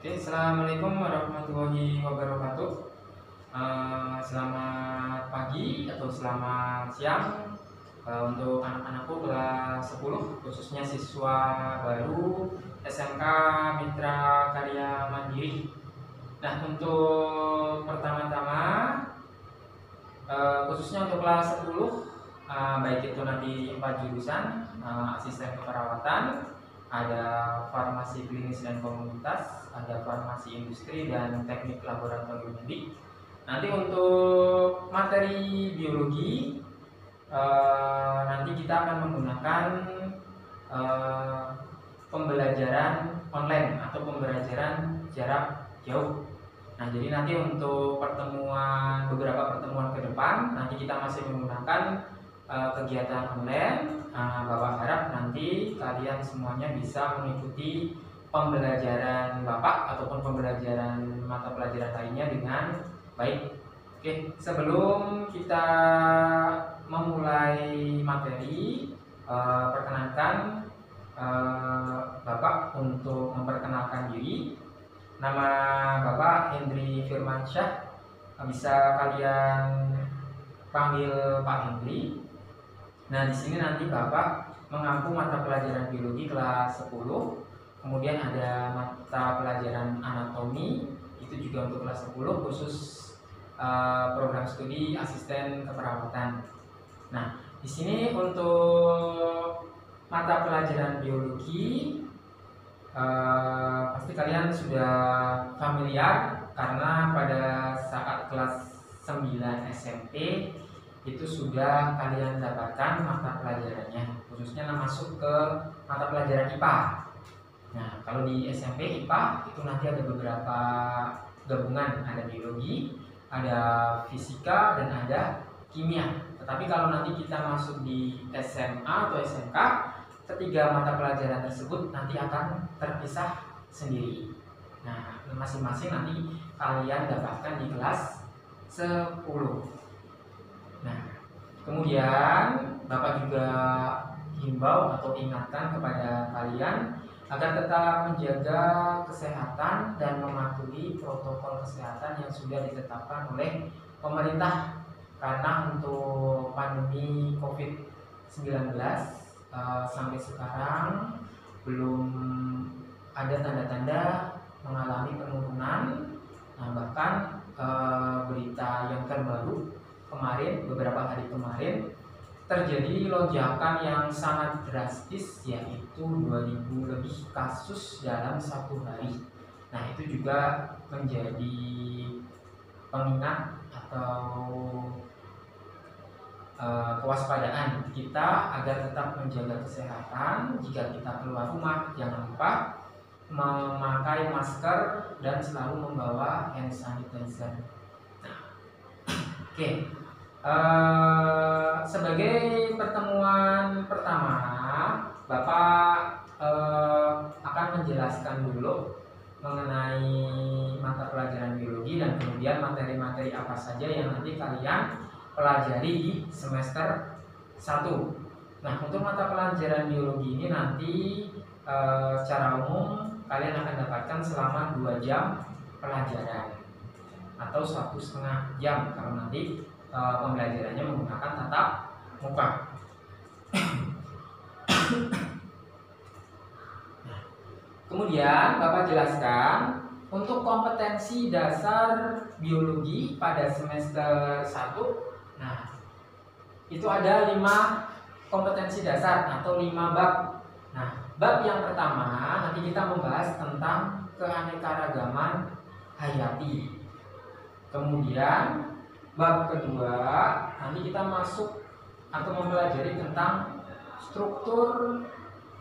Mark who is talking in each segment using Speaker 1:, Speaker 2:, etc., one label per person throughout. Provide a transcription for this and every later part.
Speaker 1: Oke, assalamualaikum warahmatullahi wabarakatuh. Selamat pagi atau selamat siang untuk anak-anakku kelas 10, khususnya siswa baru SMK Mitra Karya Mandiri. Nah, untuk pertama-tama, khususnya untuk kelas 10, baik itu nanti 4 jurusan, asisten keperawatan, ada farmasi klinis dan komunitas, ada farmasi industri dan teknik laboratorium medik. Nanti untuk materi biologi, nanti kita akan menggunakan pembelajaran online atau pembelajaran jarak jauh. Nah, jadi nanti untuk beberapa pertemuan ke depan, nanti kita masih menggunakan kegiatan online. Bapak harap nanti kalian semuanya bisa mengikuti pembelajaran Bapak ataupun pembelajaran mata pelajaran lainnya dengan baik. Oke, sebelum kita memulai materi, perkenankan Bapak untuk memperkenalkan diri. Nama Bapak Hendri Firmansyah, bisa kalian panggil Pak Hendri. Nah, di sini nanti Bapak mengampu mata pelajaran biologi kelas 10, kemudian ada mata pelajaran anatomi, itu juga untuk kelas 10 khusus program studi asisten keperawatan. Nah, di sini untuk mata pelajaran biologi pasti kalian sudah familiar karena pada saat kelas 9 SMP itu sudah kalian dapatkan mata pelajarannya, khususnya masuk ke mata pelajaran IPA. Nah, kalau di SMP IPA itu nanti ada beberapa gabungan, ada biologi, ada fisika, dan ada kimia. Tetapi kalau nanti kita masuk di SMA atau SMK, ketiga mata pelajaran tersebut nanti akan terpisah sendiri. Nah, masing-masing nanti kalian dapatkan di kelas 10. Nah, kemudian Bapak juga himbau atau ingatkan kepada kalian agar tetap menjaga kesehatan dan mematuhi protokol kesehatan yang sudah ditetapkan oleh pemerintah. Karena untuk pandemi COVID-19 sampai sekarang belum ada tanda-tanda mengalami penurunan. Nah, bahkan berita yang terbaru beberapa hari kemarin terjadi lonjakan yang sangat drastis, yaitu 2000 lebih kasus dalam satu hari. Nah, itu juga menjadi pengingat atau kewaspadaan kita agar tetap menjaga kesehatan. Jika kita keluar rumah, jangan lupa memakai masker dan selalu membawa hand sanitizer. Oke, sebagai pertemuan pertama, Bapak akan menjelaskan dulu mengenai mata pelajaran biologi dan kemudian materi-materi apa saja yang nanti kalian pelajari di semester 1. Nah, untuk mata pelajaran biologi ini nanti secara umum kalian akan dapatkan selama 2 jam pelajaran atau 1,5 jam kalau nanti pembelajarannya menggunakan tatap muka. Kemudian Bapak jelaskan untuk kompetensi dasar biologi pada semester 1. Nah, itu ada 5 kompetensi dasar atau 5 bab. Nah, bab yang pertama nanti kita membahas tentang keanekaragaman hayati. Kemudian bab kedua nanti kita masuk atau mempelajari tentang struktur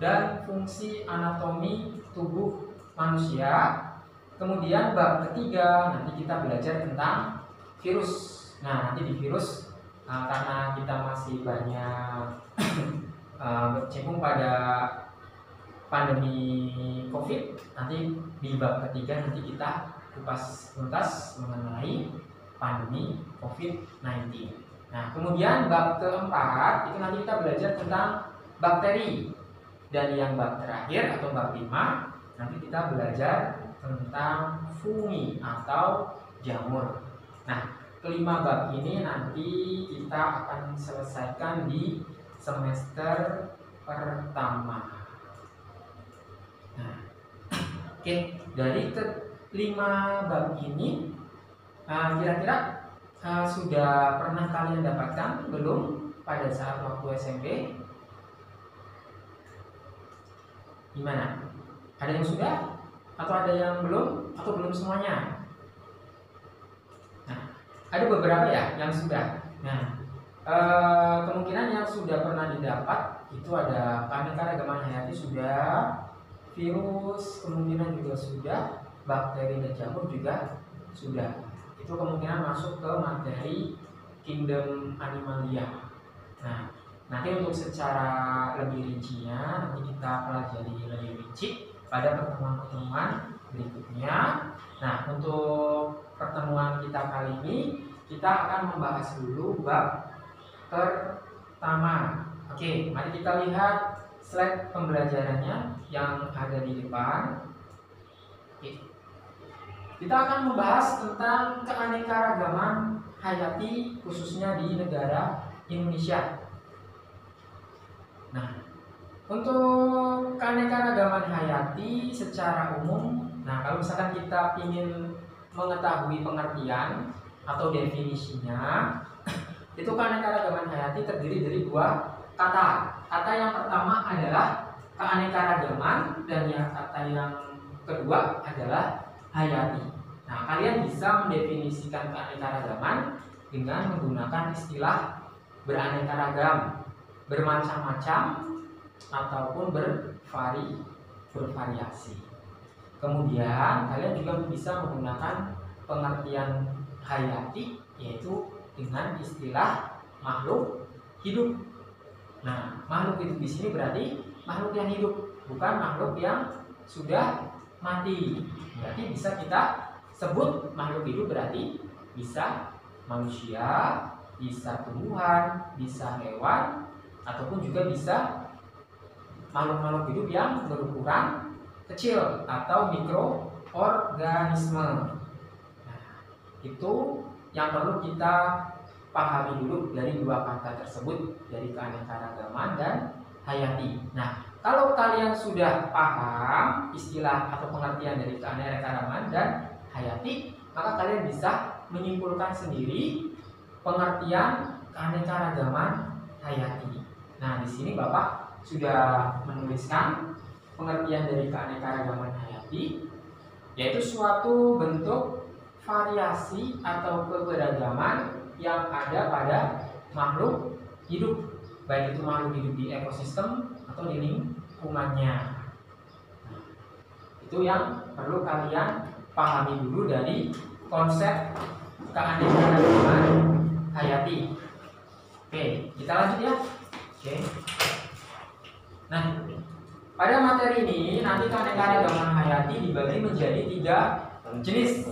Speaker 1: dan fungsi anatomi tubuh manusia. Kemudian bab ketiga nanti kita belajar tentang virus. Nah, nanti di virus karena kita masih banyak berkecimpung pada pandemi COVID, nanti di bab ketiga nanti kita kupas tuntas mengenai pandemi COVID-19. Nah, kemudian bab keempat itu nanti kita belajar tentang bakteri. Dan yang bab terakhir atau bab 5 nanti kita belajar tentang fungi atau jamur. Nah, kelima bab ini nanti kita akan selesaikan di semester pertama. Nah, oke, dari kelima bab ini kira-kira sudah pernah kalian dapatkan belum pada saat waktu SMP? Gimana? Ada yang sudah? Atau ada yang belum? Atau belum semuanya? Nah, ada beberapa ya yang sudah. Nah, kemungkinan yang sudah pernah didapat itu ada keanekaragaman hayati sudah, virus kemungkinan juga sudah, bakteri dan jamur juga sudah. Itu kemungkinan masuk ke materi kingdom animalia. Nah, nanti untuk secara lebih rincinya nanti kita pelajari lebih rinci pada pertemuan-pertemuan berikutnya. Nah, untuk pertemuan kita kali ini kita akan membahas dulu bab pertama. Oke, mari kita lihat slide pembelajarannya yang ada di depan. Oke. Kita akan membahas tentang keanekaragaman hayati khususnya di negara Indonesia. Nah, untuk keanekaragaman hayati secara umum, nah kalau misalkan kita ingin mengetahui pengertian atau definisinya, itu keanekaragaman hayati terdiri dari dua kata. Kata yang pertama adalah keanekaragaman dan kata yang kedua adalah hayati. Nah, kalian bisa mendefinisikan keanekaragaman dengan menggunakan istilah beraneka ragam, bermacam-macam, ataupun bervariasi. Kemudian kalian juga bisa menggunakan pengertian hayati yaitu dengan istilah makhluk hidup. Nah, makhluk hidup di sini berarti makhluk yang hidup, bukan makhluk yang sudah mati. Berarti bisa kita sebut makhluk hidup berarti bisa manusia, bisa tumbuhan, bisa hewan, ataupun juga bisa makhluk-makhluk hidup yang berukuran kecil atau mikroorganisme. Nah, itu yang perlu kita pahami dulu dari dua kata tersebut, dari keanekaragaman dan hayati. Nah, kalau kalian sudah paham istilah atau pengertian dari keanekaragaman dan hayati, maka kalian bisa menyimpulkan sendiri pengertian keanekaragaman hayati. Nah, di sini Bapak sudah menuliskan pengertian dari keanekaragaman hayati, yaitu suatu bentuk variasi atau keberagaman yang ada pada makhluk hidup, baik itu makhluk hidup di ekosistem atau di lingkungannya. Nah, itu yang perlu kalian pahami dulu dari konsep keanekaragaman hayati. Oke, kita lanjut ya. Oke. Nah, pada materi ini nanti keanekaragaman hayati dibagi menjadi 3 jenis.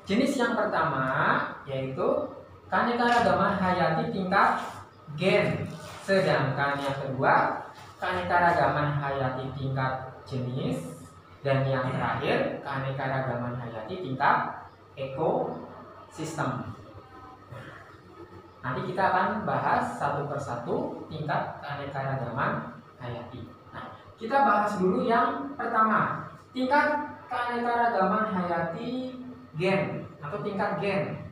Speaker 1: Jenis yang pertama yaitu keanekaragaman hayati tingkat gen, sedangkan yang kedua keanekaragaman hayati tingkat jenis, dan yang terakhir keanekaragaman hayati tingkat ekosistem. Nanti kita akan bahas satu persatu tingkat keanekaragaman hayati. Nah, kita bahas dulu yang pertama, tingkat keanekaragaman hayati gen atau tingkat gen.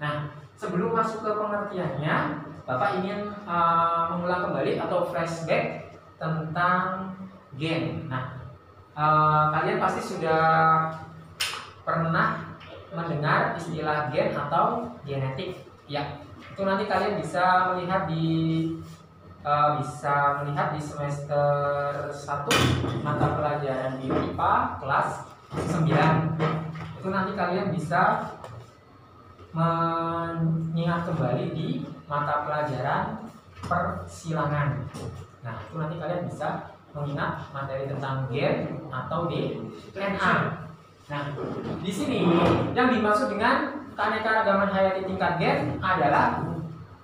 Speaker 1: Nah, sebelum masuk ke pengertiannya, Bapak ingin mengulang kembali atau flashback tentang gen. Nah, kalian pasti sudah pernah mendengar istilah gen atau genetik, ya. Itu nanti kalian bisa melihat di semester 1 mata pelajaran di IPA kelas 9. Itu nanti kalian bisa mengingat kembali di mata pelajaran persilangan. Nah, itu nanti kalian bisa mengingat materi tentang gen atau DNA. Nah, di sini yang dimaksud dengan keanekaragaman hayati tingkat gen adalah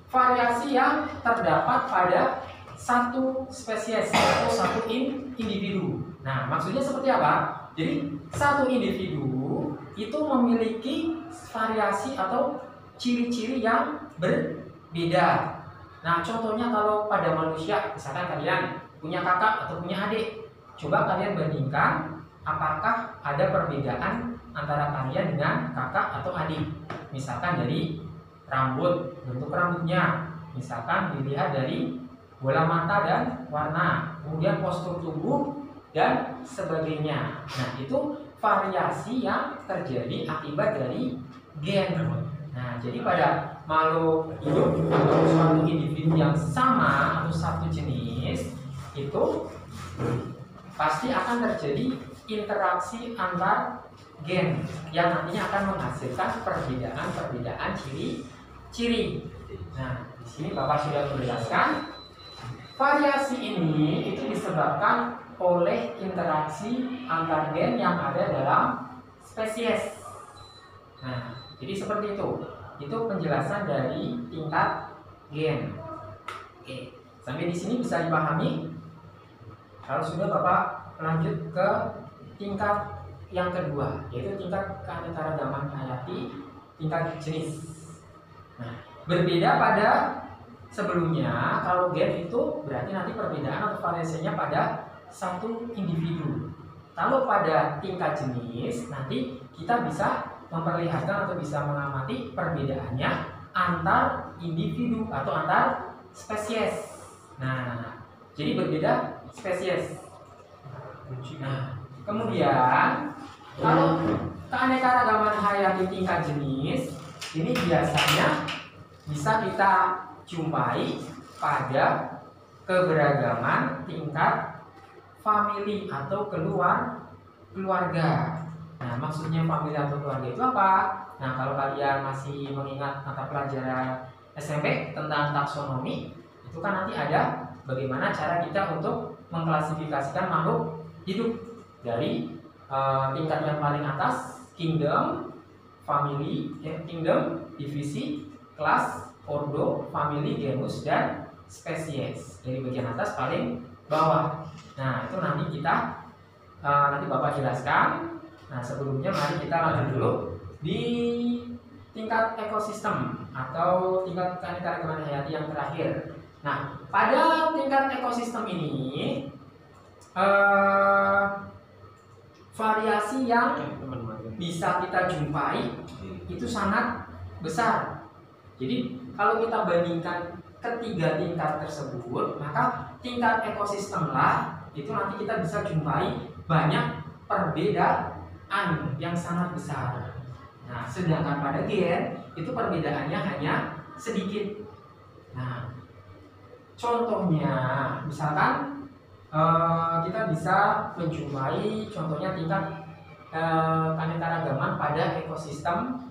Speaker 1: variasi yang terdapat pada satu spesies atau satu individu. Nah, maksudnya seperti apa? Jadi satu individu itu memiliki variasi atau ciri-ciri yang berbeda. Nah, contohnya kalau pada manusia, misalkan kalian punya kakak atau punya adik, coba kalian bandingkan apakah ada perbedaan antara kalian dengan kakak atau adik. Misalkan dari rambut, bentuk rambutnya, misalkan dilihat dari bola mata dan warna, kemudian postur tubuh dan sebagainya. Nah, itu variasi yang terjadi akibat dari gen. Nah, jadi pada makhluk hidup atau suatu individu yang sama atau satu jenis itu pasti akan terjadi interaksi antar gen yang nantinya akan menghasilkan perbedaan ciri-ciri. Nah, di sini Bapak sudah menjelaskan variasi ini itu disebabkan oleh interaksi antar gen yang ada dalam spesies. Nah, jadi seperti itu. Itu penjelasan dari tingkat gen. Oke, sampai di sini bisa dipahami? Kalau sudah, Bapak lanjut ke tingkat yang kedua, yaitu tingkat keanekaragaman hayati, tingkat jenis. Nah, berbeda pada sebelumnya, kalau gen itu berarti nanti perbedaan atau variasinya pada satu individu. Kalau pada tingkat jenis, nanti kita bisa memperlihatkan atau bisa mengamati perbedaannya antar individu atau antar spesies. Nah, jadi berbeda spesies. Nah, kemudian kalau keanekaragaman hayati tingkat jenis ini biasanya bisa kita jumpai pada keberagaman tingkat famili atau keluarga. Nah, maksudnya famili atau keluarga itu apa? Nah, kalau kalian masih mengingat mata pelajaran SMP tentang taksonomi, itu kan nanti ada bagaimana cara kita untuk mengklasifikasikan makhluk hidup dari tingkat yang paling atas, kingdom, family, kingdom, divisi, kelas, ordo, family, genus, dan spesies. Dari bagian atas paling bawah. Nah, itu nanti kita nanti Bapak jelaskan. Nah, sebelumnya mari kita lanjut dulu di tingkat ekosistem atau tingkat keanekaragaman hayati yang terakhir. Nah, pada tingkat ekosistem ini variasi yang bisa kita jumpai itu sangat besar. Jadi kalau kita bandingkan ketiga tingkat tersebut, maka tingkat ekosistem lah itu nanti kita bisa jumpai banyak perbedaan yang sangat besar. Nah, sedangkan pada gen itu perbedaannya hanya sedikit. Nah, contohnya misalkan kita bisa menjumpai contohnya tingkat keanekaragaman pada ekosistem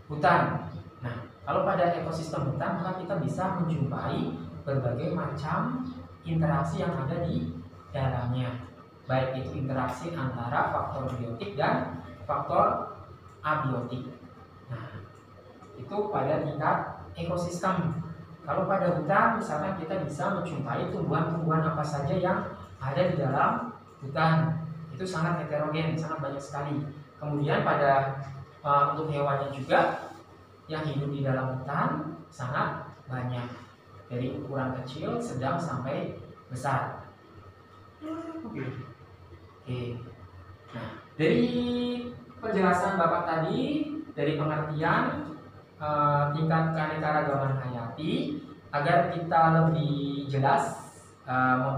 Speaker 1: hutan. Nah, kalau pada ekosistem hutan maka kita bisa menjumpai berbagai macam interaksi yang ada di dalamnya, baik itu interaksi antara faktor biotik dan faktor abiotik. Nah, itu pada tingkat ekosistem. Kalau pada hutan misalkan kita bisa menjumpai tumbuhan-tumbuhan apa saja yang ada di dalam hutan. Itu sangat heterogen, sangat banyak sekali. Kemudian pada untuk hewannya juga yang hidup di dalam hutan sangat banyak, dari ukuran kecil, sedang sampai besar. Oke. Nah, dari penjelasan Bapak tadi, dari pengertian tingkat keanekaragaman hayati, agar kita lebih jelas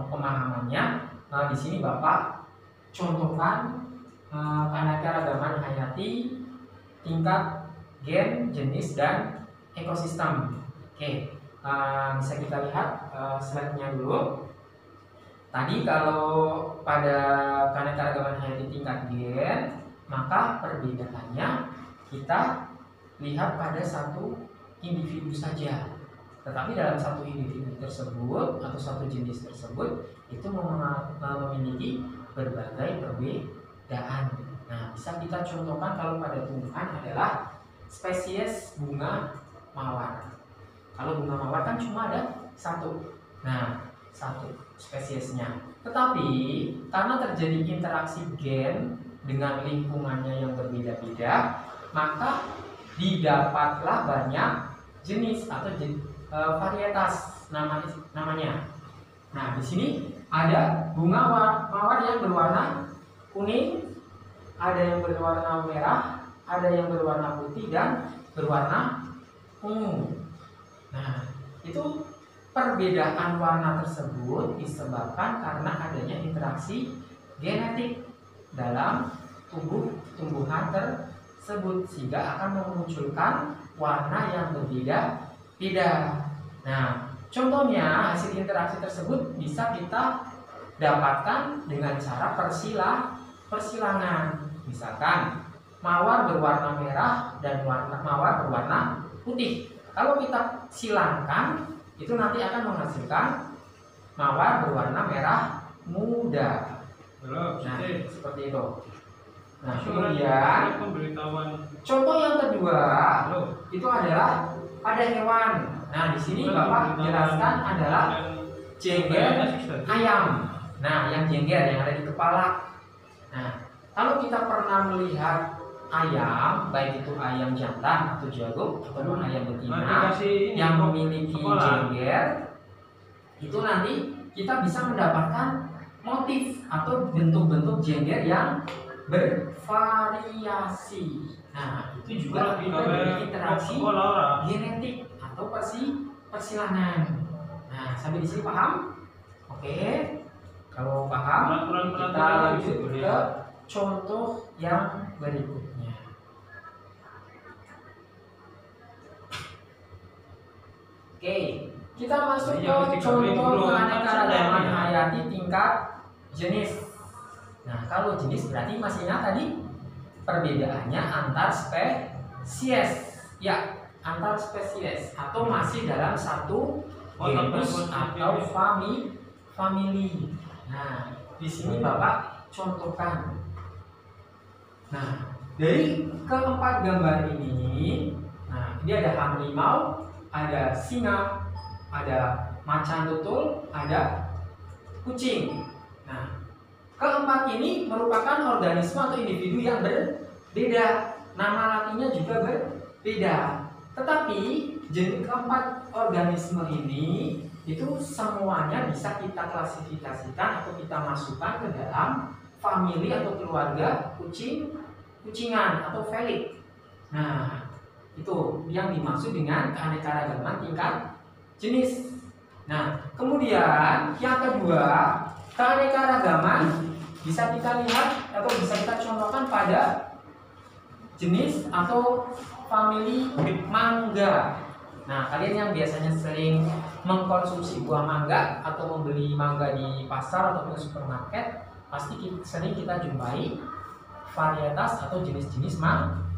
Speaker 1: pemahamannya, di sini Bapak contohkan keanekaragaman hayati tingkat gen, jenis, dan ekosistem. Oke, bisa kita lihat slide-nya dulu. Tadi kalau pada keanekaragaman hayati tingkat gen, maka perbedaannya kita lihat pada satu individu saja. Tetapi dalam satu individu tersebut atau satu jenis tersebut itu memiliki berbagai perbedaan. Nah, bisa kita contohkan kalau pada tumbuhan adalah spesies bunga mawar. Kalau bunga mawar kan cuma ada satu. Nah, satu spesiesnya. Tetapi karena terjadi interaksi gen dengan lingkungannya yang berbeda-beda, maka didapatlah banyak jenis atau varietas namanya. Nah, di sini ada bunga mawar yang berwarna kuning, ada yang berwarna merah, ada yang berwarna putih dan berwarna ungu. Nah, itu perbedaan warna tersebut disebabkan karena adanya interaksi genetik dalam tumbuhan tersebut, sehingga akan memunculkan warna yang berbeda-beda. Nah, contohnya hasil interaksi tersebut bisa kita dapatkan dengan cara persilangan. Misalkan mawar berwarna merah dan mawar berwarna putih. Kalau kita silangkan, itu nanti akan menghasilkan mawar berwarna merah muda. Nah, seperti itu. Nah, kemudian contoh yang kedua itu adalah pada hewan. Nah, di sini Bapak jelaskan adalah jengger ayam. Nah, yang jengger yang ada di kepala. Nah, kalau kita pernah melihat ayam, baik itu ayam jantan atau jago ataupun ayam betina yang memiliki jengger, itu nanti kita bisa mendapatkan motif atau bentuk-bentuk jengger yang bervariasi. Nah, itu juga kita dari interaksi genetik atau persilangan. Nah, sampai di sini paham? Oke. Kalau paham, kita lanjut ke contoh yang berikutnya. Oke, kita masuk ke contoh keanekaragaman hayati tingkat jenis. Nah, kalau jenis berarti masih ingat tadi perbedaannya antar spesies. Ya, antar spesies atau masih dalam satu genus atau famili. Nah, di sini Bapak contohkan. Nah, dari keempat gambar ini, nah ini ada harimau, ada singa, ada macan tutul, ada kucing. Nah, keempat ini merupakan organisme atau individu yang berbeda. Nama latinnya juga berbeda. Tetapi jenis keempat organisme ini itu semuanya bisa kita klasifikasikan atau kita masukkan ke dalam famili atau keluarga kucingan atau felik. Nah, itu yang dimaksud dengan keanekaragaman tingkat jenis. Nah, kemudian yang kedua, keanekaragaman bisa kita lihat atau bisa kita contohkan pada jenis atau famili mangga. Nah, kalian yang biasanya sering mengkonsumsi buah mangga atau membeli mangga di pasar ataupun supermarket, pasti sering kita jumpai varietas atau jenis-jenis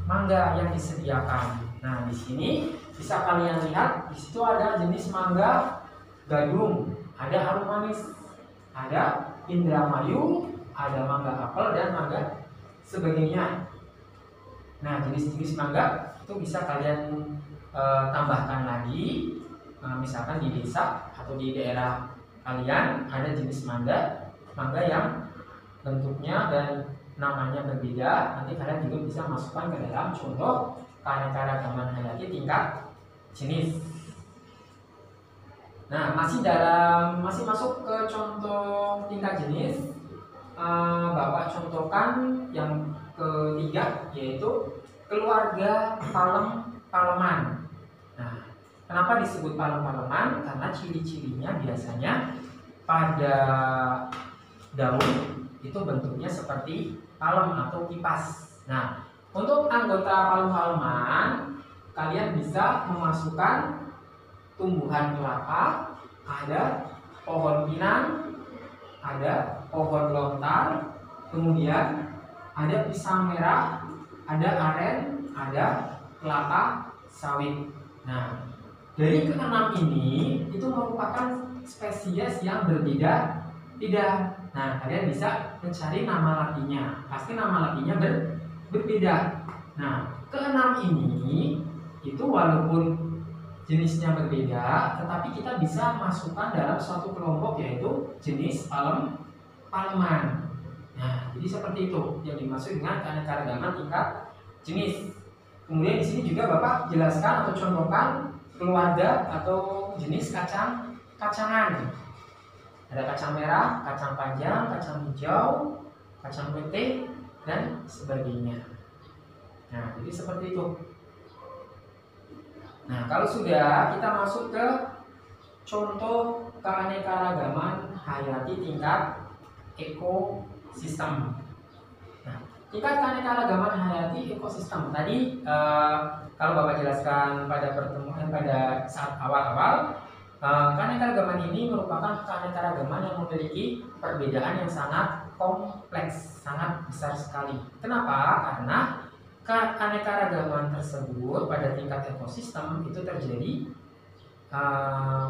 Speaker 1: mangga yang disediakan. Nah, di sini bisa kalian lihat, di situ ada jenis mangga gadung, ada harum manis, ada Indramayu, ada mangga apel dan mangga sebagainya. Nah, jenis-jenis mangga itu bisa kalian tambahkan lagi. Misalkan di desa atau di daerah kalian ada jenis mangga yang bentuknya dan namanya berbeda, nanti kalian juga bisa masukkan ke dalam contoh keanekaragaman hayati tingkat jenis. Nah, masih masuk ke contoh tingkat jenis. Bapak contohkan yang ketiga, yaitu keluarga paleman. Nah, kenapa disebut palem-paleman? Karena ciri-cirinya biasanya pada daun itu bentuknya seperti palem atau kipas. Nah, untuk anggota palem-paleman, kalian bisa memasukkan tumbuhan kelapa, ada pohon pinang, ada pohon lontar, kemudian ada pisang merah, ada aren, ada kelapa sawit. Nah, dari keenam ini itu merupakan spesies yang berbeda-beda. Nah, kalian bisa mencari nama latinnya. Pasti nama latinnya berbeda. Nah, keenam ini itu walaupun jenisnya berbeda, tetapi kita bisa masukkan dalam suatu kelompok, yaitu jenis paleman. Nah, jadi seperti itu yang dimaksud dengan keanekaragaman tingkat jenis. Kemudian di sini juga Bapak jelaskan atau contohkan keluarga atau jenis kacangan. Ada kacang merah, kacang panjang, kacang hijau, kacang putih, dan sebagainya. Nah, jadi seperti itu. Nah, kalau sudah kita masuk ke contoh keanekaragaman hayati tingkat ekosistem. Nah, tingkat keanekaragaman hayati ekosistem tadi kalau Bapak jelaskan pada pertemuan pada saat awal-awal, keanekaragaman ini merupakan keanekaragaman yang memiliki perbedaan yang sangat kompleks, sangat besar sekali. Kenapa? Karena keanekaragaman tersebut pada tingkat ekosistem itu terjadi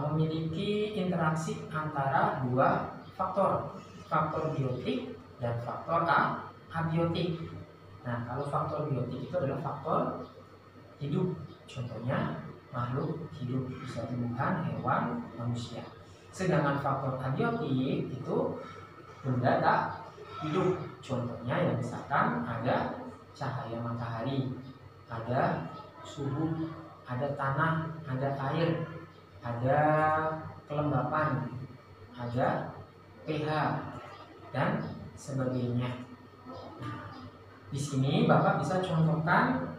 Speaker 1: memiliki interaksi antara dua faktor biotik dan faktor abiotik. Nah, kalau faktor biotik itu adalah faktor hidup, contohnya makhluk hidup, bisa tumbuhan, hewan, manusia. Sedangkan faktor abiotik itu benda tak hidup, contohnya yang misalkan ada cahaya matahari, ada suhu, ada tanah, ada air, ada kelembapan, ada pH, dan sebagainya. Di sini Bapak bisa contohkan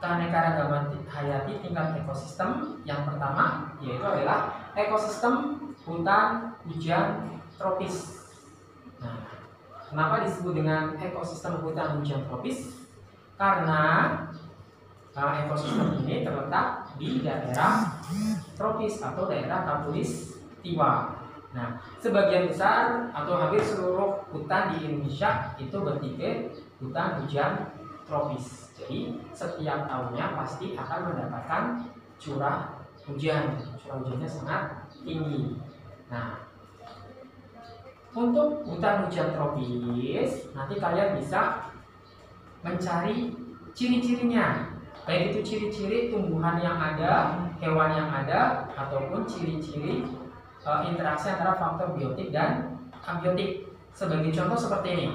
Speaker 1: keanekaragaman hayati tingkat ekosistem. Yang pertama yaitu adalah ekosistem hutan hujan tropis. Nah, kenapa disebut dengan ekosistem hutan hujan tropis? Karena ekosistem ini terletak di daerah tropis atau daerah khatulistiwa. Nah, sebagian besar atau hampir seluruh hutan di Indonesia itu bertipe hutan hujan tropis. Jadi setiap tahunnya pasti akan mendapatkan curah hujan. Curah hujannya sangat tinggi. Nah, untuk hutan hujan tropis nanti kalian bisa mencari ciri-cirinya, baik itu ciri-ciri tumbuhan yang ada, hewan yang ada, ataupun ciri-ciri interaksi antara faktor biotik dan abiotik. Sebagai contoh seperti ini.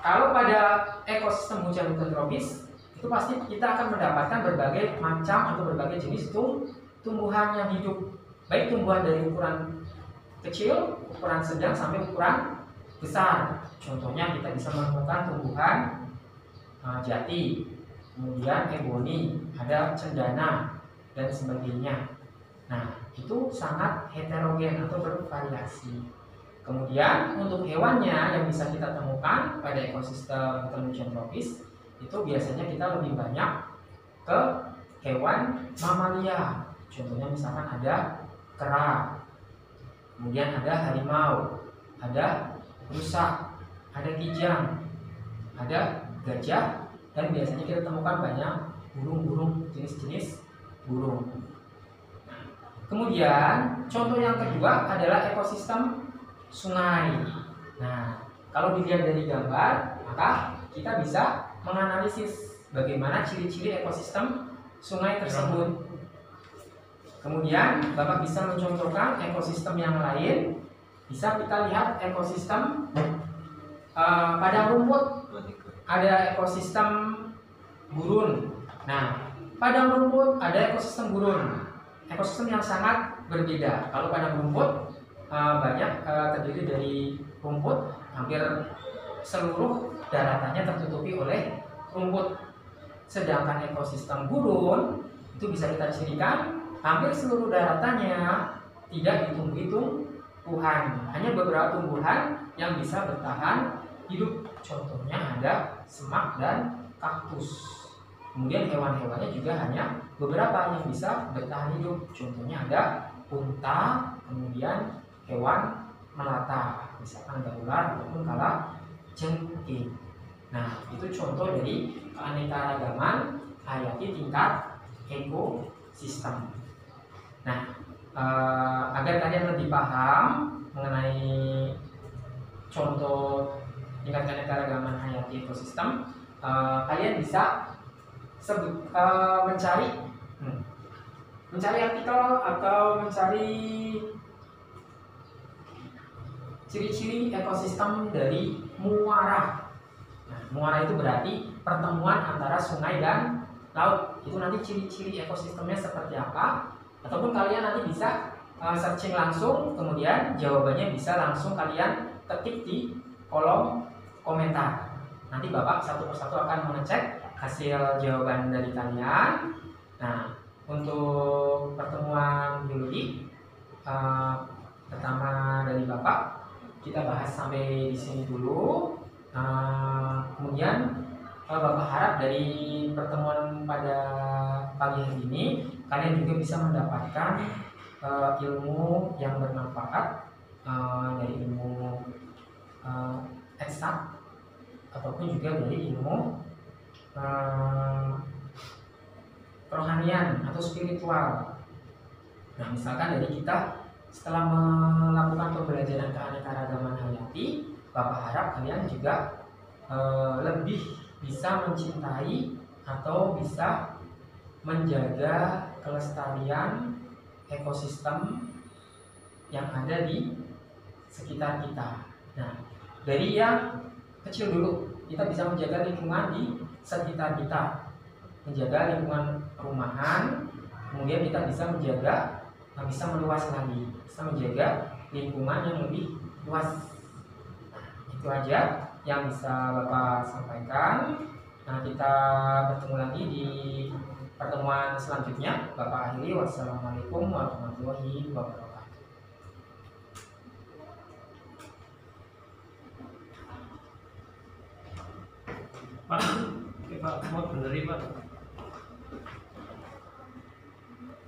Speaker 1: Kalau pada ekosistem hujan tropis itu pasti kita akan mendapatkan berbagai macam atau berbagai jenis tumbuhan yang hidup, baik tumbuhan dari ukuran kecil, ukuran sedang sampai ukuran besar. Contohnya kita bisa menemukan tumbuhan jati, kemudian eboni, ada cendana, dan sebagainya. Nah, itu sangat heterogen atau bervariasi. Kemudian untuk hewannya yang bisa kita temukan pada ekosistem hutan hujan tropis itu biasanya kita lebih banyak ke hewan mamalia. Contohnya misalkan ada kera, kemudian ada harimau, ada rusa, ada kijang, ada gajah, dan biasanya kita temukan banyak burung-burung, jenis-jenis burung. Kemudian contoh yang kedua adalah ekosistem sungai. Nah, kalau dilihat dari gambar, maka kita bisa menganalisis bagaimana ciri-ciri ekosistem sungai tersebut. Kemudian Bapak bisa mencontohkan ekosistem yang lain. Bisa kita lihat ekosistem padang rumput. Ada ekosistem gurun. Nah, padang rumput ada ekosistem gurun. Ekosistem yang sangat berbeda. Kalau padang rumput banyak terdiri dari rumput, hampir seluruh daratannya tertutupi oleh rumput. Sedangkan ekosistem gurun itu bisa kita cirikan hampir seluruh daratannya tidak ditumbuhi tumbuhan, hanya beberapa tumbuhan yang bisa bertahan hidup. Contohnya ada semak dan kaktus. Kemudian hewan-hewannya juga hanya beberapa yang bisa bertahan hidup. Contohnya ada unta, kemudian hewan melata, misalkan ada ular ataupun kalajengking. Nah, itu contoh dari keanekaragaman hayati tingkat ekosistem. Nah, agar kalian lebih paham mengenai contoh tingkat keanekaragaman hayati ekosistem, kalian bisa mencari Mencari artikel atau mencari ciri-ciri ekosistem dari muara. Nah, muara itu berarti pertemuan antara sungai dan laut. Itu nanti ciri-ciri ekosistemnya seperti apa, ataupun kalian nanti bisa searching langsung, kemudian jawabannya bisa langsung kalian ketik di kolom komentar. Nanti Bapak satu persatu akan mengecek hasil jawaban dari kalian. Nah, untuk pertemuan biologi pertama dari Bapak kita bahas sampai di sini dulu. Kemudian Bapak harap dari pertemuan pada pagi hari ini kalian juga bisa mendapatkan ilmu yang bermanfaat dari ilmu eksak ataupun juga dari ilmu kerohanian atau spiritual. Nah, misalkan dari kita setelah melakukan pembelajaran keanekaragaman hayati, Bapak harap kalian juga lebih bisa mencintai atau bisa menjaga kelestarian ekosistem yang ada di sekitar kita. Nah, dari yang kecil dulu, kita bisa menjaga lingkungan di sekitar kita, menjaga lingkungan perumahan, kemudian kita bisa menjaga, bisa meluas lagi, bisa menjaga lingkungan yang lebih luas. Itu aja yang bisa Bapak sampaikan. Nah, kita bertemu lagi di pertemuan selanjutnya. Bapak akhiri, wassalamualaikum warahmatullahi wabarakatuh.
Speaker 2: Pak, Pak, mau benerin Pak.